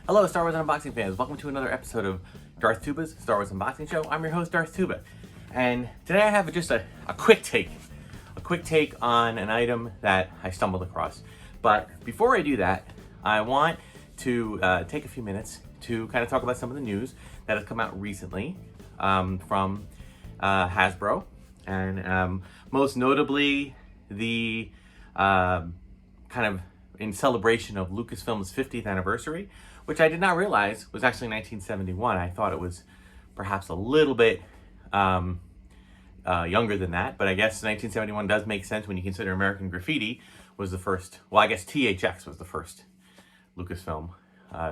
Hello, Star Wars unboxing fans. Welcome to another episode of Darth Tuba's Star Wars Unboxing Show. I'm your host, Darth Tuba. And today I have just a quick take. A quick take on an item that I stumbled across. But before I do that, I want to take a few minutes to kind of talk about some of the news that has come out recently from Hasbro. And most notably, the kind of in celebration of Lucasfilm's 50th anniversary, which I did not realize was actually 1971. I thought it was perhaps a little bit younger than that, but I guess 1971 does make sense when you consider American Graffiti was the first, well, I guess THX was the first Lucasfilm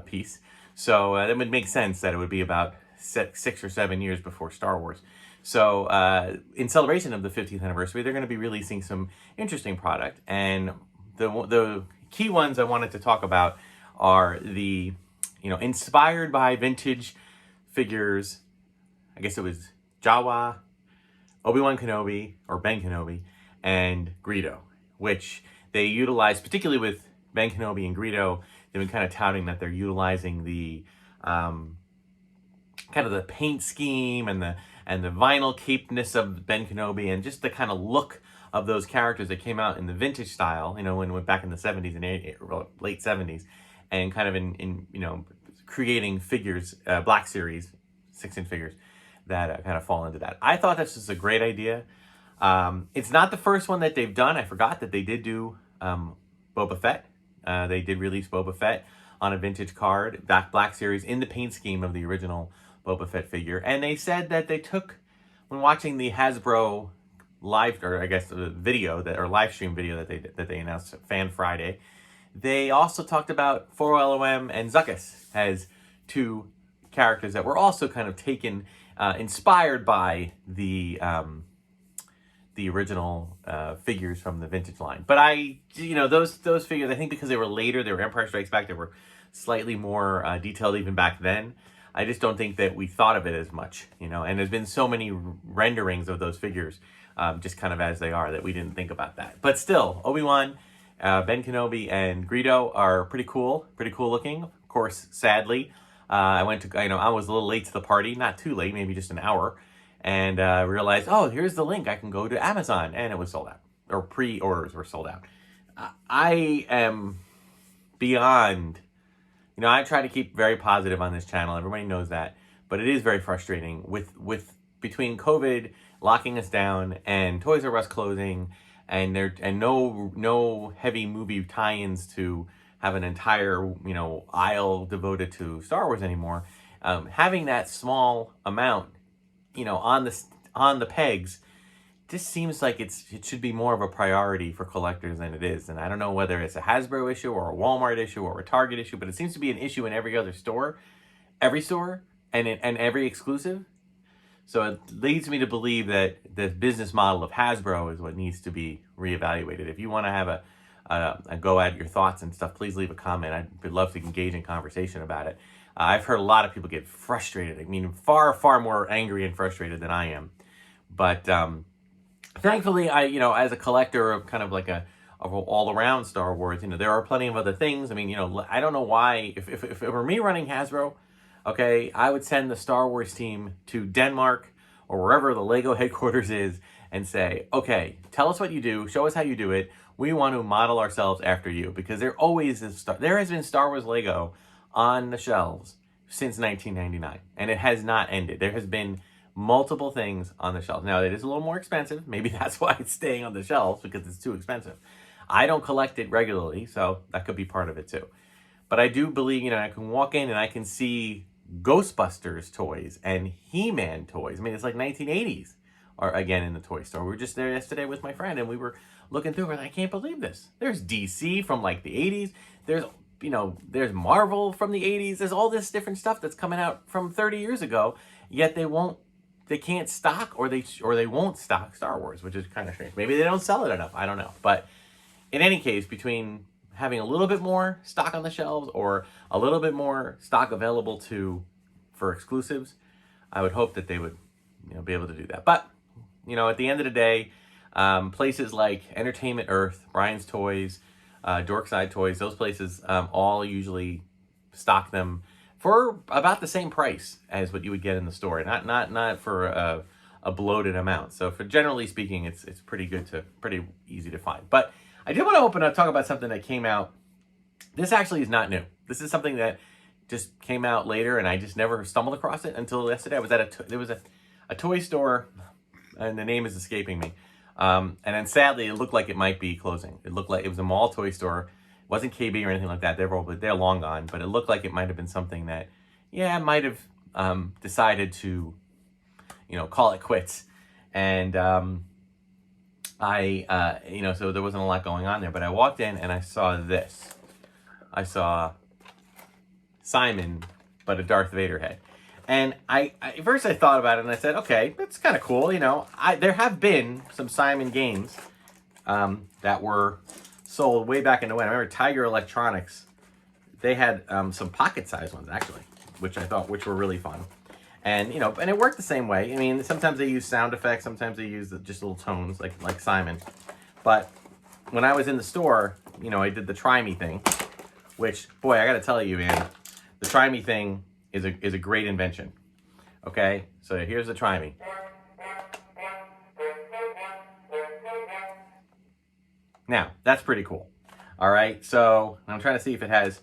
piece. So that would make sense that it would be about 6 or 7 years before Star Wars. So in celebration of the 50th anniversary, they're going to be releasing some interesting product. And the key ones I wanted to talk about are the, inspired by vintage figures. I guess it was Jawa, Obi-Wan Kenobi, or Ben Kenobi, and Greedo, which they utilize, particularly with Ben Kenobi and Greedo. They've been kind of touting that they're utilizing the kind of the paint scheme and the vinyl capeness of Ben Kenobi and just the kind of look of those characters that came out in the vintage style, when we went back in the 70s and late 70s, and kind of in creating figures, Black Series 6-inch figures that kind of fall into that. I thought this was a great idea. It's not the first one that they've done. I forgot that they did do Boba Fett. They did release Boba Fett on a vintage card, Black Series, in the paint scheme of the original Boba Fett figure. And they said that they took, when watching the Hasbro live, or I guess the video or live stream video that they announced Fan Friday, they also talked about 4LOM and Zuckuss as two characters that were also kind of taken, inspired by the original figures from the vintage line. But those figures, I think because they were later, they were Empire Strikes Back, they were slightly more detailed even back then. I just don't think that we thought of it as much, and there's been so many renderings of those figures just kind of as they are that we didn't think about that. But still, Obi-Wan, Ben Kenobi, and Greedo are pretty cool looking. Of course, sadly, I went to, I was a little late to the party, not too late, maybe just an hour, and realized, oh, here's the link. I can go to Amazon, and it was sold out, or pre-orders were sold out. I am beyond, I try to keep very positive on this channel. Everybody knows that, but it is very frustrating with between COVID locking us down and Toys R Us closing, and no heavy movie tie-ins to have an entire aisle devoted to Star Wars anymore. Having that small amount, on the pegs, just seems like it should be more of a priority for collectors than it is. And I don't know whether it's a Hasbro issue or a Walmart issue or a Target issue, but it seems to be an issue in every other store, and every exclusive. So it leads me to believe that the business model of Hasbro is what needs to be reevaluated. If you want to have a go at your thoughts and stuff, please leave a comment. I'd love to engage in conversation about it. I've heard a lot of people get frustrated. I mean, far, far more angry and frustrated than I am. But thankfully, as a collector of kind of like of all-around Star Wars, there are plenty of other things. I mean, I don't know why. If it were me running Hasbro, okay, I would send the Star Wars team to Denmark or wherever the Lego headquarters is and say, okay, tell us what you do, show us how you do it. We want to model ourselves after you, because there has been Star Wars Lego on the shelves since 1999, and it has not ended. There has been multiple things on the shelves. Now, it is a little more expensive. Maybe that's why it's staying on the shelves, because it's too expensive. I don't collect it regularly, so that could be part of it too. But I do believe, I can walk in and I can see Ghostbusters toys and He-Man toys. I mean, it's like 1980s are again in the toy store. We were just there yesterday with my friend, and we were looking through, and I can't believe this. There's DC from like the 80s. There's Marvel from the 80s. There's all this different stuff that's coming out from 30 years ago, yet they can't stock or they won't stock Star Wars, which is kind of strange. Maybe they don't sell it enough. I don't know. But in any case, between having a little bit more stock on the shelves or a little bit more stock available for exclusives, I would hope that they would be able to do that. But at the end of the day, places like Entertainment Earth, Brian's Toys, Dorkside Toys, those places all usually stock them for about the same price as what you would get in the store. Not for a bloated amount. So for generally speaking, it's pretty easy to find. But I did want to open up, talk about something that came out. This actually is not new. This is something that just came out later, and I just never stumbled across it until yesterday. I was at there was a toy store, and the name is escaping me. And then sadly, it looked like it might be closing. It looked like it was a mall toy store. It wasn't KB or anything like that. They're long gone, but it looked like it might have been something that, yeah, might have decided to, call it quits. And so there wasn't a lot going on there. But I walked in and I saw this. I saw Simon, but a Darth Vader head. And at first I thought about it and I said, okay, that's kind of cool. There have been some Simon games that were sold way back in the when. I remember Tiger Electronics. They had some pocket-sized ones, actually, which were really fun. And, and it worked the same way. I mean, sometimes they use sound effects. Sometimes they use just little tones like Simon. But when I was in the store, I did the Try Me thing, which, boy, I got to tell you, man, the Try Me thing is a great invention. Okay, so here's the Try Me. Now, that's pretty cool. All right, so I'm trying to see if it has...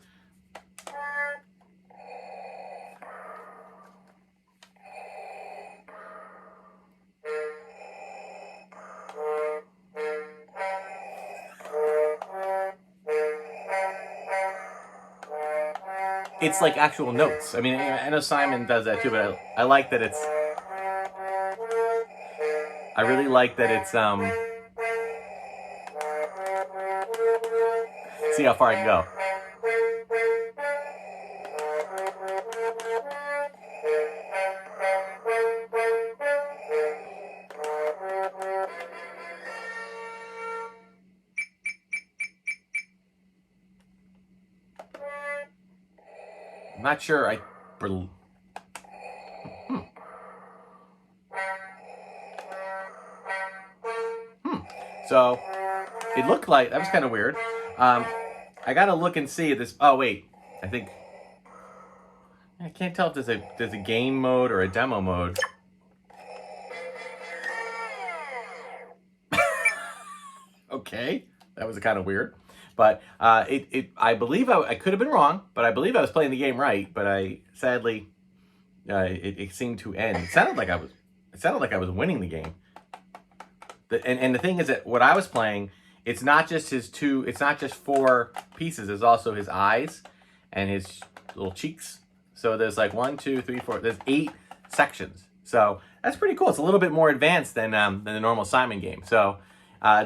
It's like actual notes. I mean, I know Simon does that too, but I like that it's... I really like that it's... See how far I can go. I'm not sure. So it looked like that was kind of weird. I gotta look and see this. Oh wait, I think I can't tell if there's a game mode or a demo mode. Okay, that was kind of weird. But I believe I could have been wrong, but I believe I was playing the game right. But sadly, it seemed to end. It sounded like I was winning the game. And the thing is that what I was playing, it's not just it's not just 4 pieces. There's also his eyes and his little cheeks. So there's like 1, 2, 3, 4. There's 8 sections. So that's pretty cool. It's a little bit more advanced than the normal Simon game. So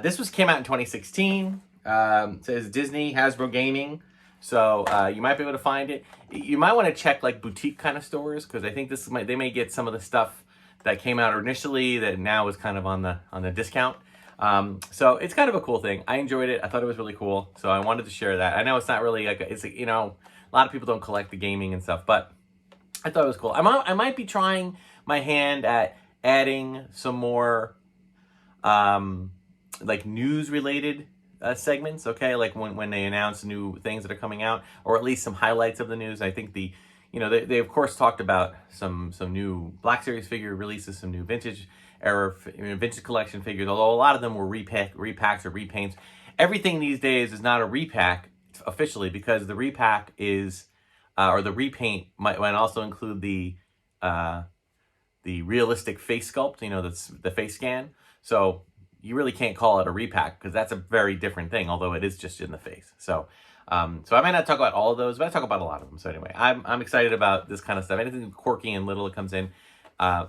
this came out in 2016. It says Disney, Hasbro Gaming. So you might be able to find it. You might want to check like boutique kind of stores, because I think they may get some of the stuff that came out initially that now is kind of on the discount. So it's kind of a cool thing. I enjoyed it. I thought it was really cool. So I wanted to share that. I know it's not really like a lot of people don't collect the gaming and stuff, but I thought it was cool. I might be trying my hand at adding some more like news related segments, okay, like when they announce new things that are coming out, or at least some highlights of the news. I think they of course talked about some new Black Series figure releases, some new vintage collection figures, although a lot of them were repacks or repaints. Everything these days is not a repack officially, because the repack is or the repaint might also include the realistic face sculpt, the face scan. So you really can't call it a repack, because that's a very different thing, although it is just in the face. So so I might not talk about all of those, but I talk about a lot of them. So anyway, I'm excited about this kind of stuff. Anything quirky and little that comes in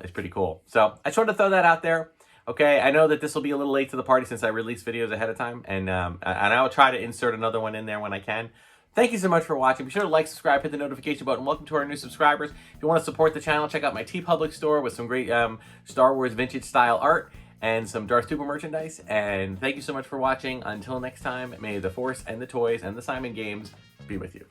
is pretty cool. So I just wanted to throw that out there. Okay, I know that this will be a little late to the party since I release videos ahead of time, and I will try to insert another one in there when I can. Thank you so much for watching. Be sure to like, subscribe, hit the notification button. Welcome to our new subscribers. If you want to support the channel, check out my TeePublic store with some great Star Wars vintage style art and some Darth Tuba merchandise. And thank you so much for watching. Until next time, may the Force and the toys and the Simon games be with you.